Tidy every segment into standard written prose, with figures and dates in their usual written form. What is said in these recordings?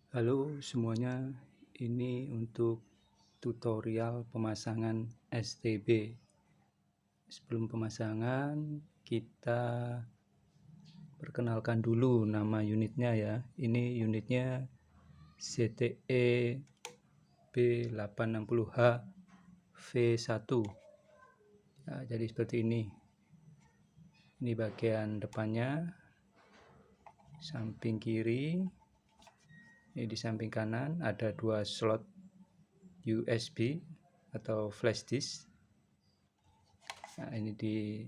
Halo semuanya, ini untuk tutorial pemasangan STB. Sebelum pemasangan, kita perkenalkan dulu nama unitnya ya. Ini unitnya ZTE B860H V1. Nah, jadi seperti ini. Ini bagian depannya, samping kiri. Ini di samping kanan ada dua slot USB atau flash disk. Nah, ini di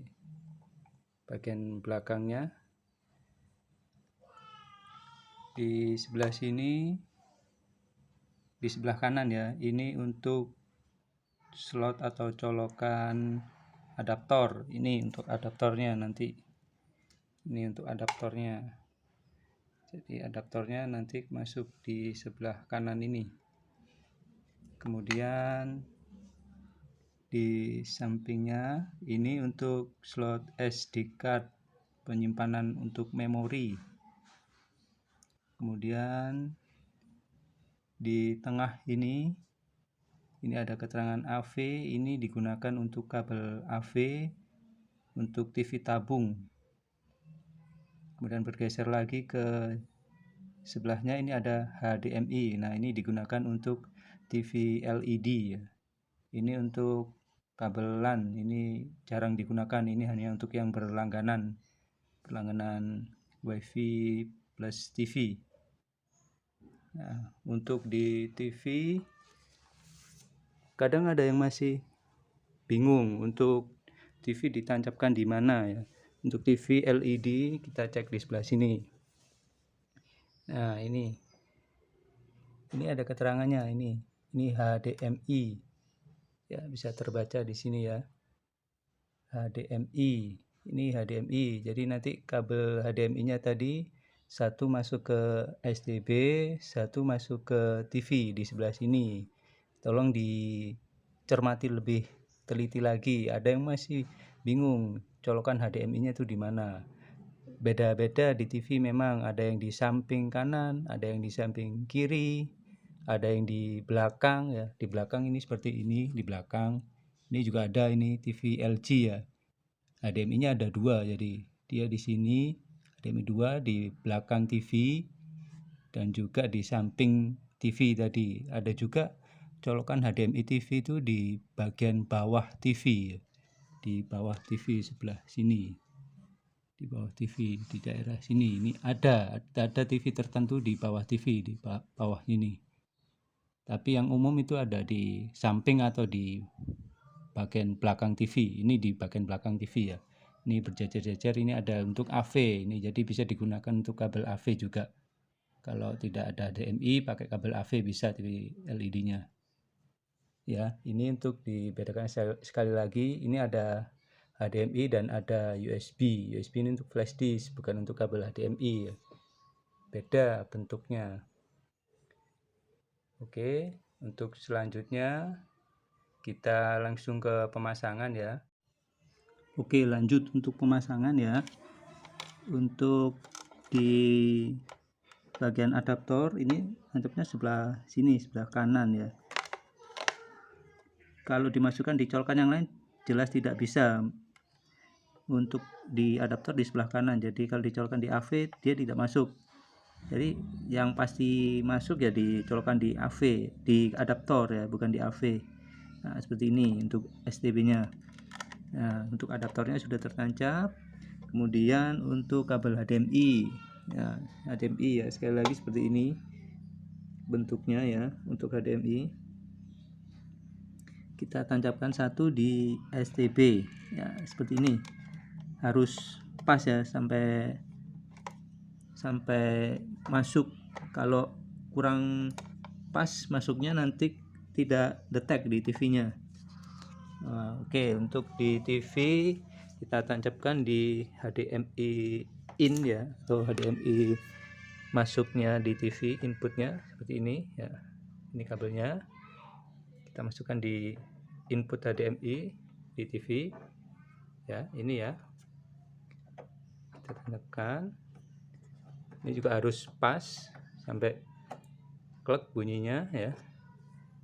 bagian belakangnya. Di sebelah sini, di sebelah kanan ya, ini untuk slot atau colokan adaptor. Ini untuk adaptornya nanti. Ini untuk adaptornya. Jadi adaptornya nanti masuk di sebelah kanan ini. Kemudian di sampingnya ini untuk slot SD card, penyimpanan untuk memori. Kemudian di tengah ini ada keterangan AV, ini digunakan untuk kabel AV untuk TV tabung. Kemudian bergeser lagi ke sebelahnya, ini ada HDMI. Nah, ini digunakan untuk TV LED ya. Ini untuk kabel LAN, ini jarang digunakan, ini hanya untuk yang berlangganan WiFi plus TV. Nah, untuk di TV kadang ada yang masih bingung untuk TV ditancapkan di mana ya. Untuk TV LED kita cek di sebelah sini. Nah, ini ada keterangannya, ini HDMI. Ya, bisa terbaca di sini ya. HDMI. Ini HDMI. Jadi nanti kabel HDMI-nya tadi satu masuk ke STB, satu masuk ke TV di sebelah sini. Tolong dicermati lebih teliti lagi. Ada yang masih bingung colokan HDMI-nya itu di mana. Beda-beda di TV memang, ada yang di samping kanan, ada yang di samping kiri, ada yang di belakang ya. Di belakang ini seperti ini, di belakang. Ini juga ada ini TV LG ya. HDMI-nya ada dua, jadi dia di sini HDMI 2 di belakang TV dan juga di samping TV tadi. Ada juga colokan HDMI TV itu di bagian bawah TV, di bawah TV sebelah sini, di bawah TV di daerah sini. Ini ada TV tertentu di bawah TV, di bawah ini. Tapi yang umum itu ada di samping atau di bagian belakang TV. Ini di bagian belakang TV ya. Ini berjajar-jajar, ini ada untuk AV. Ini jadi bisa digunakan untuk kabel AV juga. Kalau tidak ada HDMI, pakai kabel AV bisa TV LED-nya. Ya, ini untuk dibedakan sekali lagi, ini ada HDMI dan ada USB. USB ini untuk flash disk, bukan untuk kabel HDMI ya. Beda bentuknya. Oke, untuk selanjutnya kita langsung ke pemasangan ya. Oke, lanjut untuk pemasangan ya. Untuk di bagian adaptor ini tancapnya sebelah sini, sebelah kanan ya. Kalau dimasukkan di colokan yang lain jelas tidak bisa. Untuk di adaptor di sebelah kanan, jadi kalau dicolokkan di AV dia tidak masuk. Jadi yang pasti masuk ya dicolokkan di AV, di adaptor ya, bukan di AV. Nah, seperti ini untuk STB-nya. Nah, untuk adaptornya sudah tertancap. Kemudian untuk kabel HDMI ya, HDMI ya, sekali lagi seperti ini bentuknya ya. Untuk HDMI kita tancapkan satu di STB ya, seperti ini. Harus pas ya, sampai masuk. Kalau kurang pas masuknya nanti tidak detect di TV-nya. Oke, untuk di TV kita tancapkan di HDMI in ya, atau HDMI masuknya di TV, inputnya seperti ini ya. Ini kabelnya kita masukkan di input HDMI di TV ya, ini ya. Kita tancapkan. Ini juga harus pas sampai klek bunyinya ya.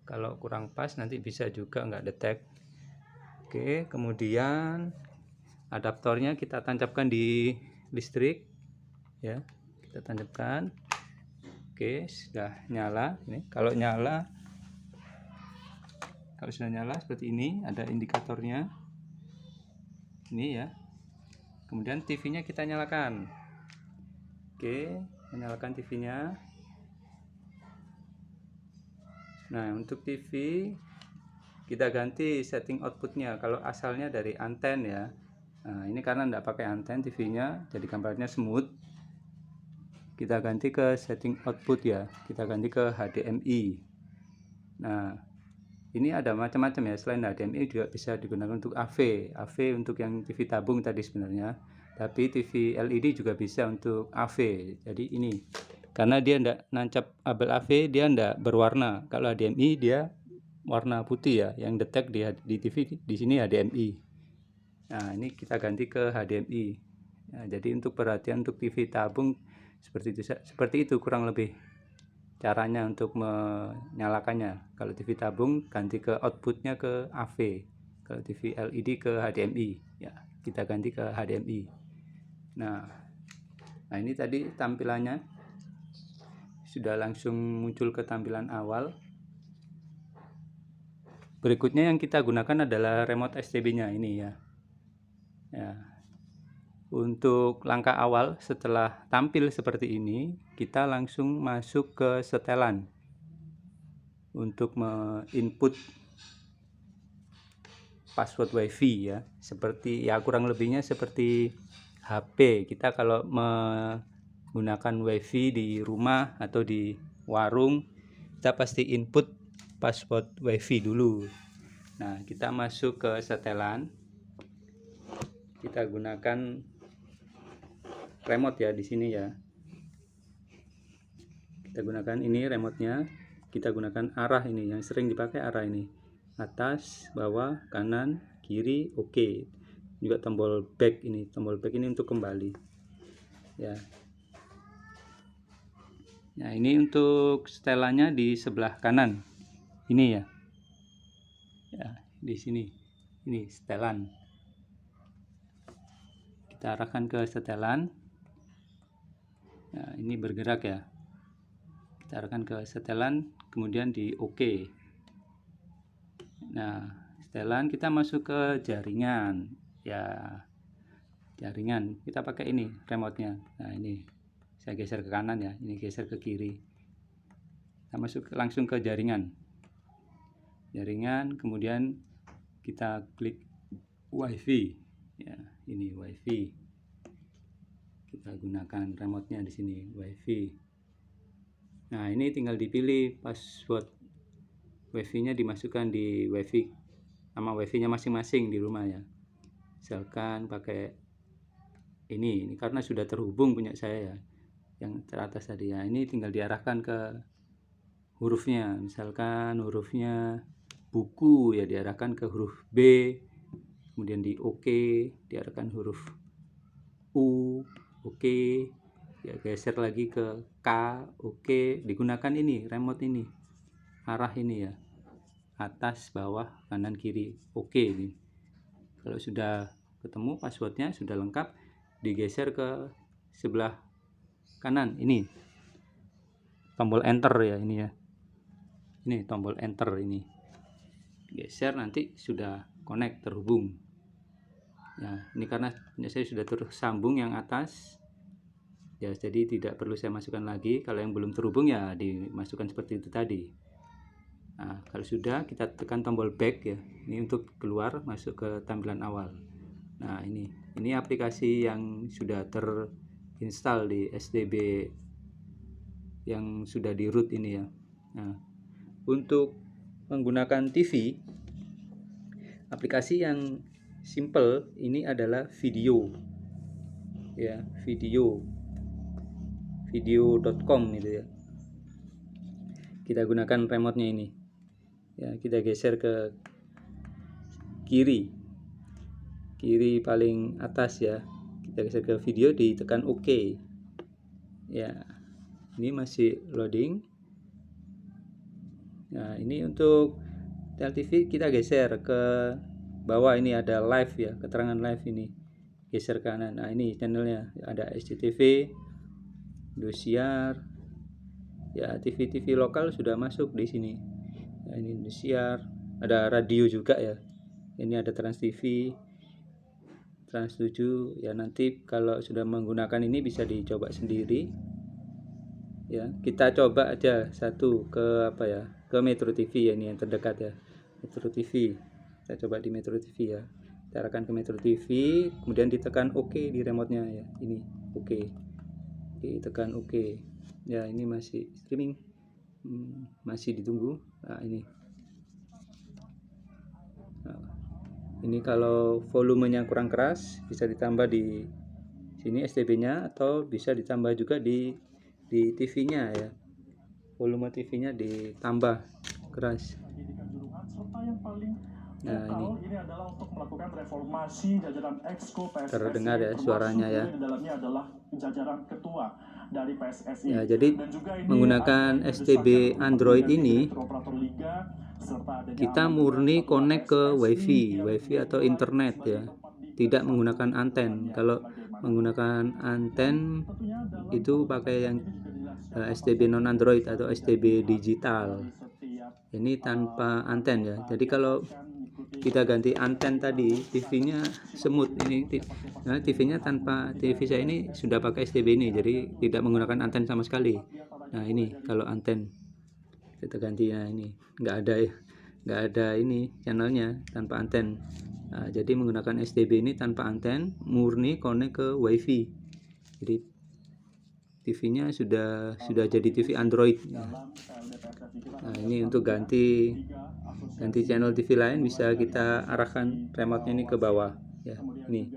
Kalau kurang pas nanti bisa juga nggak detect. Oke, kemudian adaptornya kita tancapkan di listrik ya, kita tancapkan. Oke, sudah nyala. Ini kalau sudah nyala seperti ini, ada indikatornya ini ya. Kemudian TV-nya kita nyalakan. Oke, menyalakan TV-nya. Nah, untuk TV kita ganti setting outputnya. Kalau asalnya dari anten ya, nah ini karena tidak pakai anten TV-nya, jadi gambarnya smooth. Kita ganti ke setting output ya, kita ganti ke HDMI. Nah, ini ada macam-macam ya, selain HDMI juga bisa digunakan untuk AV untuk yang TV tabung tadi sebenarnya, tapi TV LED juga bisa untuk AV. Jadi ini karena dia tidak nancap kabel AV, dia tidak berwarna. Kalau HDMI dia warna putih ya, yang detect di TV di sini HDMI. Nah, ini kita ganti ke HDMI. Nah, jadi untuk perhatian untuk TV tabung seperti itu kurang lebih caranya untuk menyalakannya. Kalau TV tabung ganti ke outputnya ke AV, kalau TV LED ke HDMI ya, kita ganti ke HDMI. Nah ini tadi tampilannya sudah langsung muncul ke tampilan awal. Berikutnya yang kita gunakan adalah remote STB-nya ini ya. Untuk langkah awal setelah tampil seperti ini, kita langsung masuk ke setelan untuk menginput password WiFi ya. Seperti ya kurang lebihnya seperti HP. Kita kalau menggunakan WiFi di rumah atau di warung, kita pasti input password WiFi dulu. Nah, kita masuk ke setelan. Kita gunakan remote ya di sini ya. Kita gunakan ini remote-nya. Kita gunakan arah ini yang sering dipakai, arah ini. Atas, bawah, kanan, kiri, oke. Juga tombol back ini. Tombol back ini untuk kembali. Ya. Nah, ini untuk setelannya di sebelah kanan. Ini ya. Ya, di sini. Ini setelan. Kita arahkan ke setelan. Nah, ini bergerak ya. Kita arahkan ke setelan, kemudian di OK. Nah, setelan kita masuk ke jaringan. Ya, jaringan. Kita pakai ini remote-nya. Nah, ini saya geser ke kanan ya. Ini geser ke kiri. Kita masuk langsung ke jaringan. Jaringan, kemudian kita klik WiFi. Ya, ini WiFi. Kita gunakan remote-nya di sini WiFi. Nah, ini tinggal dipilih password WiFi-nya, dimasukkan di WiFi sama WiFi-nya masing-masing di rumah ya. Misalkan pakai ini karena sudah terhubung punya saya ya, yang teratas tadi ya. Ini tinggal diarahkan ke hurufnya. Misalkan hurufnya buku ya, diarahkan ke huruf B, kemudian di OK diarahkan huruf U, OK, ya geser lagi ke K, OK. Digunakan ini remote ini, arah ini ya, atas, bawah, kanan, kiri, OK ini. Kalau sudah ketemu passwordnya, sudah lengkap, digeser ke sebelah kanan. Ini tombol enter ya, ini ya, ini tombol enter ini, geser, nanti sudah connect, terhubung ya. Ini karena saya sudah tersambung yang atas ya, jadi tidak perlu saya masukkan lagi. Kalau yang belum terhubung ya dimasukkan seperti itu tadi. Nah, kalau sudah, kita tekan tombol back ya, ini untuk keluar masuk ke tampilan awal. Nah, ini aplikasi yang sudah terinstall di STB yang sudah di root ini ya. Nah, untuk menggunakan TV, aplikasi yang simple ini adalah video ya, video.com gitu ya. Kita gunakan remote-nya ini ya, kita geser ke kiri paling atas ya, kita geser ke video, ditekan OK ya. Ini masih loading. Nah, ini untuk TV kita geser ke bawah, ini ada live ya, keterangan live ini. Geser kanan. Nah, ini channelnya ada SCTV, Indosiar. Ya, TV-TV lokal sudah masuk di sini. Nah, ini Indosiar, ada radio juga ya. Ini ada Trans TV, Trans 7 ya. Nanti kalau sudah menggunakan ini bisa dicoba sendiri. Ya, kita coba aja satu ke apa ya? Ke Metro TV ya, ini yang terdekat ya. Metro TV. Kita coba di Metro TV ya. Kita arahkan ke Metro TV, kemudian ditekan OK di remote-nya ya. Ini OK. Oke, tekan OK. Ya, ini masih streaming. Masih ditunggu. Nah, ini. Nah, ini kalau volumenya kurang keras bisa ditambah di sini STB-nya, atau bisa ditambah juga di TV-nya ya. Volume TV-nya ditambah keras. Nah, ini adalah untuk melakukan reformasi jajaran Exco PSSI. terdengar ya suaranya ya. Di dalamnya adalah jajaran ketua dari PSSI. Ya, jadi Dan juga ini menggunakan STB Android ini kita murni connect ke WiFi atau internet ya. Tidak menggunakan anten. Kalau menggunakan anten itu pakai yang STB non Android atau STB digital. Ini tanpa anten ya. Jadi kalau kita ganti anten tadi, TV-nya semut ini. Nah, TV-nya tanpa, TV saya ini sudah pakai STB ini, jadi tidak menggunakan anten sama sekali. Nah, ini kalau anten kita ganti ya, ini nggak ada ini channelnya tanpa anten. Nah, jadi menggunakan STB ini tanpa anten, murni connect ke WiFi. Jadi TV-nya sudah jadi TV Android. Nah, ini untuk ganti channel TV lain bisa kita arahkan remote-nya ini ke bawah ya. Ini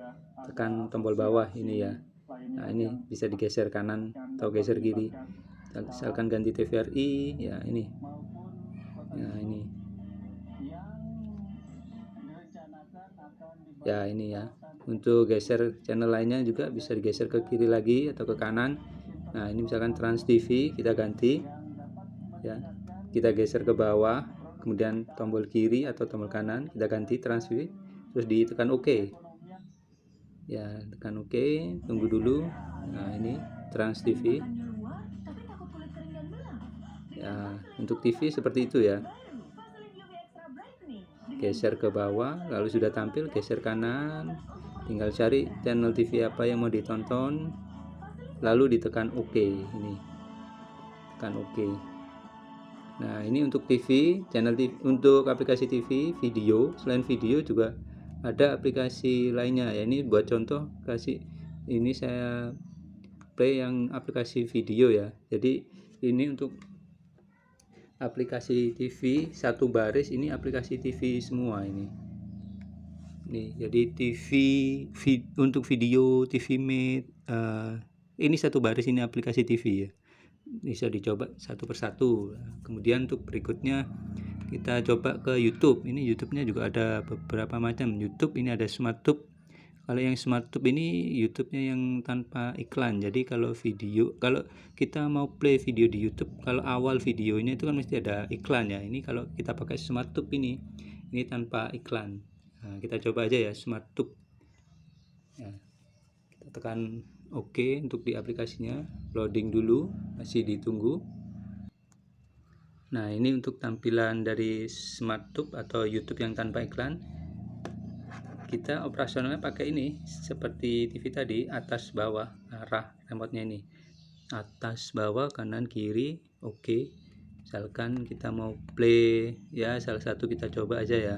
tekan tombol bawah ini ya. Nah, ini bisa digeser kanan atau geser kiri. Misalkan ganti TVRI ya, ini. Nah, ini. Ya, ini ya. Untuk geser channel lainnya juga bisa digeser ke kiri lagi atau ke kanan. Nah, ini misalkan Trans TV kita ganti ya. Kita geser ke bawah, kemudian tombol kiri atau tombol kanan kita ganti Trans TV, terus ditekan OK. Ya, tekan OK, tunggu dulu. Nah, ini Trans TV. Ya, untuk TV seperti itu ya. Geser ke bawah, lalu sudah tampil, geser kanan, tinggal cari channel TV apa yang mau ditonton, lalu ditekan OK. Ini tekan OK. Nah, ini untuk TV, channel TV. Untuk aplikasi TV, video, selain video juga ada aplikasi lainnya ya. Ini buat contoh, ini saya play yang aplikasi video ya. Jadi ini untuk aplikasi TV satu baris, ini aplikasi TV semua ini. Nih, jadi TV untuk video, TV Mate, ini satu baris, ini aplikasi TV ya. Bisa dicoba satu persatu. Kemudian untuk berikutnya kita coba ke YouTube. Ini YouTube-nya juga ada beberapa macam. YouTube ini ada SmartTube. Kalau yang SmartTube ini YouTube-nya yang tanpa iklan. Jadi kalau kita mau play video di YouTube, kalau awal videonya itu kan mesti ada iklan ya. Ini kalau kita pakai SmartTube ini tanpa iklan. Nah, kita coba aja ya SmartTube. Ya, kita tekan OK untuk di aplikasinya. Loading dulu, masih ditunggu. Nah, ini untuk tampilan dari SmartTube atau YouTube yang tanpa iklan. Kita operasionalnya pakai ini seperti TV tadi, atas bawah, arah remote-nya ini atas bawah kanan kiri. Oke, misalkan kita mau play ya, salah satu kita coba aja ya.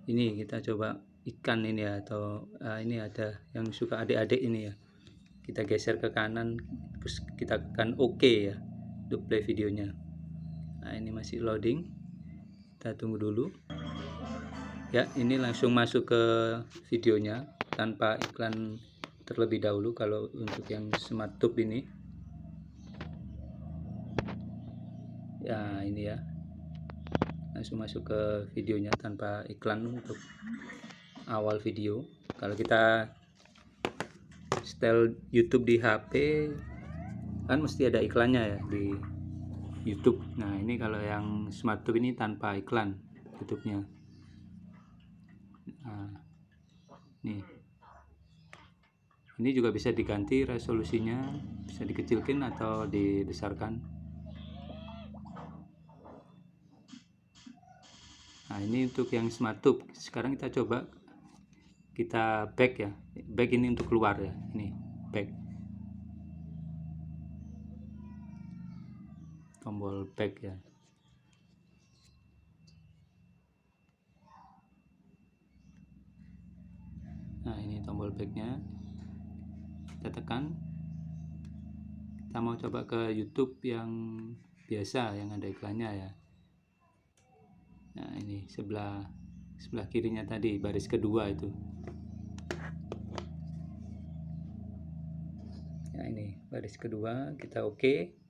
Ini kita coba ikan ini ya, atau ini ada yang suka adik-adik ini ya. Kita geser ke kanan, terus kita tekan OK ya untuk play videonya. Nah, ini masih loading, kita tunggu dulu ya. Ini langsung masuk ke videonya tanpa iklan terlebih dahulu kalau untuk yang SmartTube ini ya. Ini ya, langsung masuk ke videonya tanpa iklan untuk awal video. Kalau kita setel YouTube di HP kan mesti ada iklannya ya di YouTube. Nah ini kalau yang SmartTube ini tanpa iklan YouTube-nya. Nah, ini juga bisa diganti resolusinya, bisa dikecilkan atau dibesarkan. Nah ini untuk yang SmartTube. Sekarang kita coba kita back ya. Back ini untuk keluar ya. Ini back. Tombol back ya. Nah ini tombol backnya, kita tekan. Kita mau coba ke YouTube yang biasa yang ada iklannya ya. Nah ini sebelah kirinya tadi, baris kedua itu. Nah ini baris kedua, kita oke.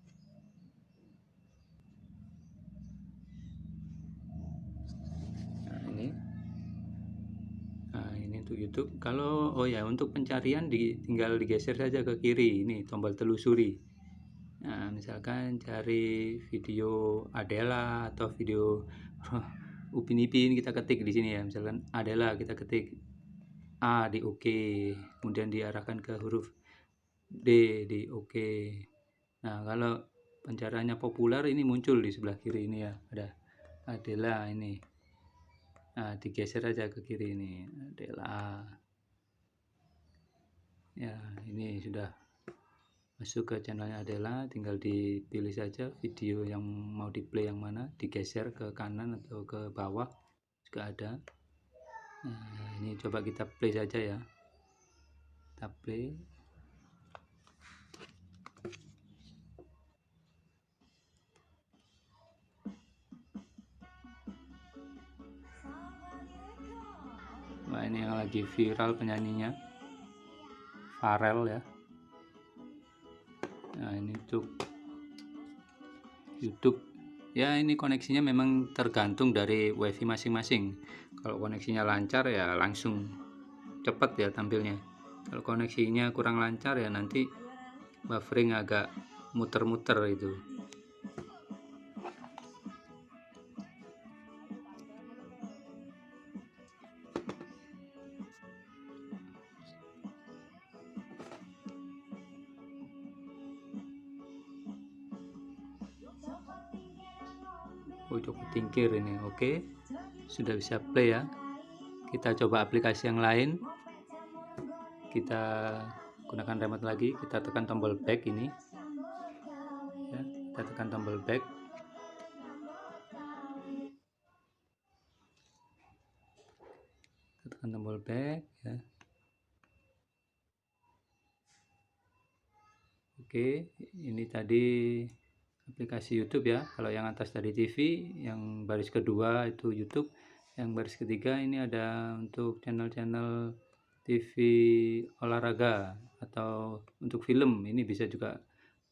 Nah ini untuk YouTube. Kalau untuk pencarian tinggal digeser saja ke kiri, ini tombol telusuri. Nah misalkan cari video Adela atau video Upin Ipin, kita ketik di sini ya. Misalkan Adela, kita ketik A di oke, kemudian diarahkan ke huruf D di oke. Nah kalau pencariannya populer ini muncul di sebelah kiri ini ya, ada Adela ini. Nah digeser aja ke kiri ini, Adela. Ya ini sudah masuk ke channelnya Adela, tinggal dipilih saja video yang mau di play yang mana, digeser ke kanan atau ke bawah juga ada. Nah ini coba kita play saja ya, kita play. Wah ini yang lagi viral penyanyinya, Pharrell ya. Nah ini untuk YouTube ya, ini koneksinya memang tergantung dari wifi masing-masing. Kalau koneksinya lancar ya langsung cepat ya tampilnya. Kalau koneksinya kurang lancar ya nanti buffering agak muter-muter itu. Cukup tingkir ini. Oke, sudah bisa play ya. Kita coba aplikasi yang lain. Kita gunakan remote lagi, kita tekan tombol back ini ya, kita tekan tombol back. Kita tekan tombol back ya. Oke, ini tadi aplikasi YouTube ya. Kalau yang atas tadi TV, yang baris kedua itu YouTube, yang baris ketiga ini ada untuk channel-channel TV olahraga atau untuk film. Ini bisa juga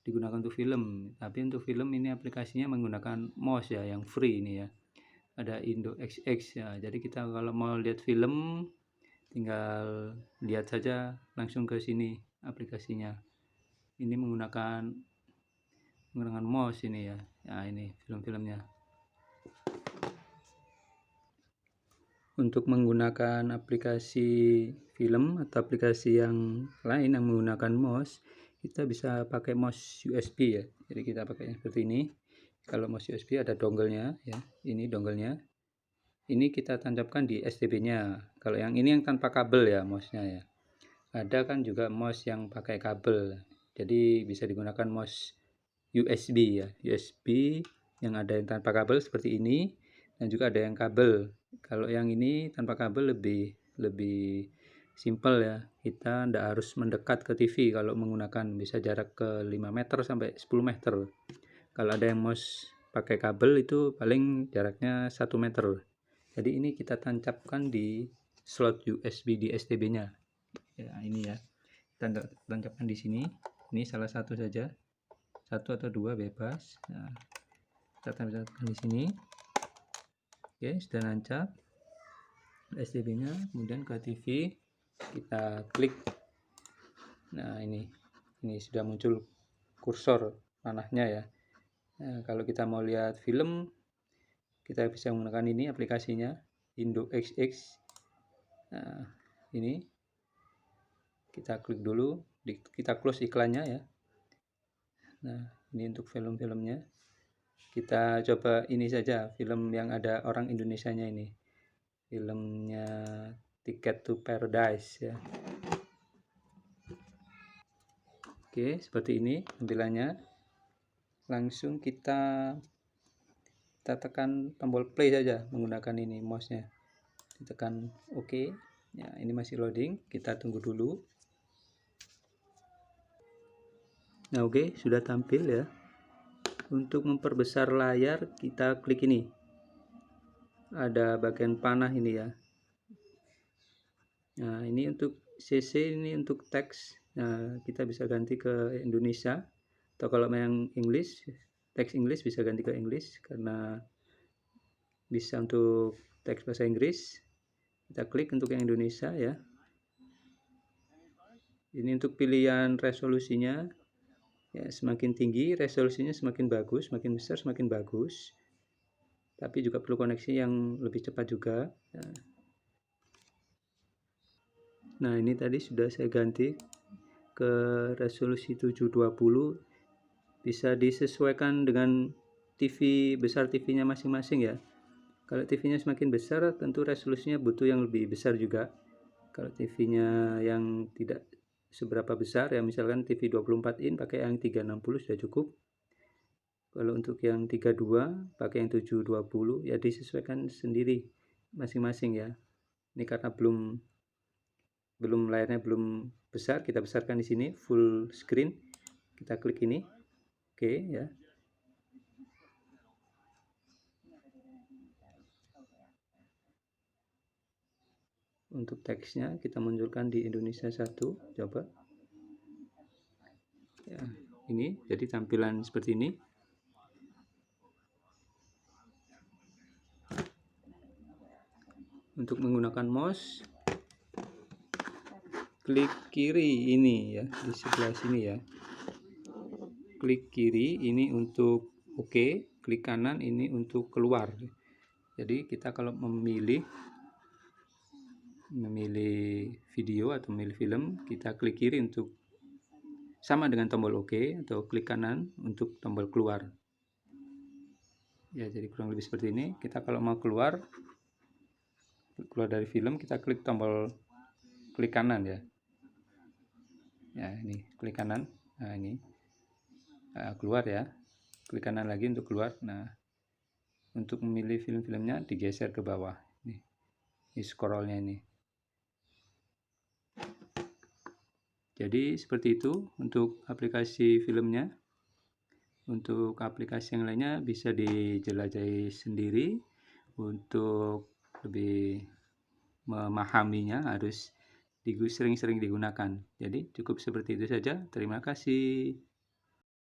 digunakan untuk film, tapi untuk film ini aplikasinya menggunakan mouse ya, yang free ini ya. Ada Indo XX ya. Jadi kita kalau mau lihat film tinggal lihat saja langsung ke sini aplikasinya. Ini menggunakan mouse ini ya. Nah ini film-filmnya. Untuk menggunakan aplikasi film atau aplikasi yang lain yang menggunakan mouse, kita bisa pakai mouse USB ya. Jadi kita pakai seperti ini. Kalau mouse USB ada dongle-nya ya. Ini dongle-nya. Ini kita tancapkan di STB-nya. Kalau yang ini yang tanpa kabel ya mouse-nya ya. Ada kan juga mouse yang pakai kabel. Jadi bisa digunakan mouse USB ya, USB yang ada yang tanpa kabel seperti ini, dan juga ada yang kabel. Kalau yang ini tanpa kabel lebih simpel ya, kita tidak harus mendekat ke TV kalau menggunakan, bisa jarak ke 5 meter sampai 10 meter. Kalau ada yang mouse pakai kabel itu paling jaraknya 1 meter. Jadi ini kita tancapkan di slot USB di STB-nya. Ya ini ya, kita tancapkan di sini. Ini salah satu saja, satu atau dua bebas. Nah, kita tampilkan di sini. Oke, sudah nancap STB-nya, kemudian ke TV kita klik. Nah ini sudah muncul kursor panahnya ya. Nah, kalau kita mau lihat film, kita bisa menggunakan ini aplikasinya, Indo XX. Nah, ini kita klik dulu, kita close iklannya ya. Nah, ini untuk film-filmnya. Kita coba ini saja, film yang ada orang Indonesianya ini. Filmnya Ticket to Paradise ya. Oke, seperti ini tampilannya. Langsung kita tekan tombol play saja menggunakan ini mouse-nya. Ditekan OK. Ya, ini masih loading, kita tunggu dulu. Nah, oke, sudah tampil ya. Untuk memperbesar layar, kita klik ini. Ada bagian panah ini ya. Nah, ini untuk CC, ini untuk teks. Nah, kita bisa ganti ke Indonesia. Atau kalau yang English, teks English bisa ganti ke English karena bisa untuk teks bahasa Inggris. Kita klik untuk yang Indonesia ya. Ini untuk pilihan resolusinya. Ya, semakin tinggi resolusinya semakin bagus, semakin besar semakin bagus. Tapi juga perlu koneksi yang lebih cepat juga. Nah, ini tadi sudah saya ganti ke resolusi 720. Bisa disesuaikan dengan TV besar TV-nya masing-masing ya. Kalau TV-nya semakin besar, tentu resolusinya butuh yang lebih besar juga. Kalau TV-nya yang tidak seberapa besar, ya misalkan TV 24 in pakai yang 360 sudah cukup. Kalau untuk yang 32 pakai yang 720, ya disesuaikan sendiri masing-masing ya. Ini karena layarnya belum besar, kita besarkan di sini full screen. Kita klik ini. Oke ya. Untuk teksnya kita munculkan di Indonesia 1, coba. Ya, ini jadi tampilan seperti ini. Untuk menggunakan mouse, klik kiri ini ya, di sebelah sini ya. Klik kiri ini untuk OK, klik kanan ini untuk keluar. Jadi kita kalau memilih video atau memilih film, kita klik kiri untuk sama dengan tombol OK, atau klik kanan untuk tombol keluar. Ya, jadi kurang lebih seperti ini. Kita kalau mau keluar dari film, kita klik tombol klik kanan ya. Ya, ini klik kanan. Nah, ini keluar ya. Klik kanan lagi untuk keluar. Nah, untuk memilih film-filmnya digeser ke bawah. Ini scrollnya ini. Jadi seperti itu untuk aplikasi filmnya. Untuk aplikasi yang lainnya bisa dijelajahi sendiri. Untuk lebih memahaminya harus sering-sering digunakan. Jadi cukup seperti itu saja. Terima kasih.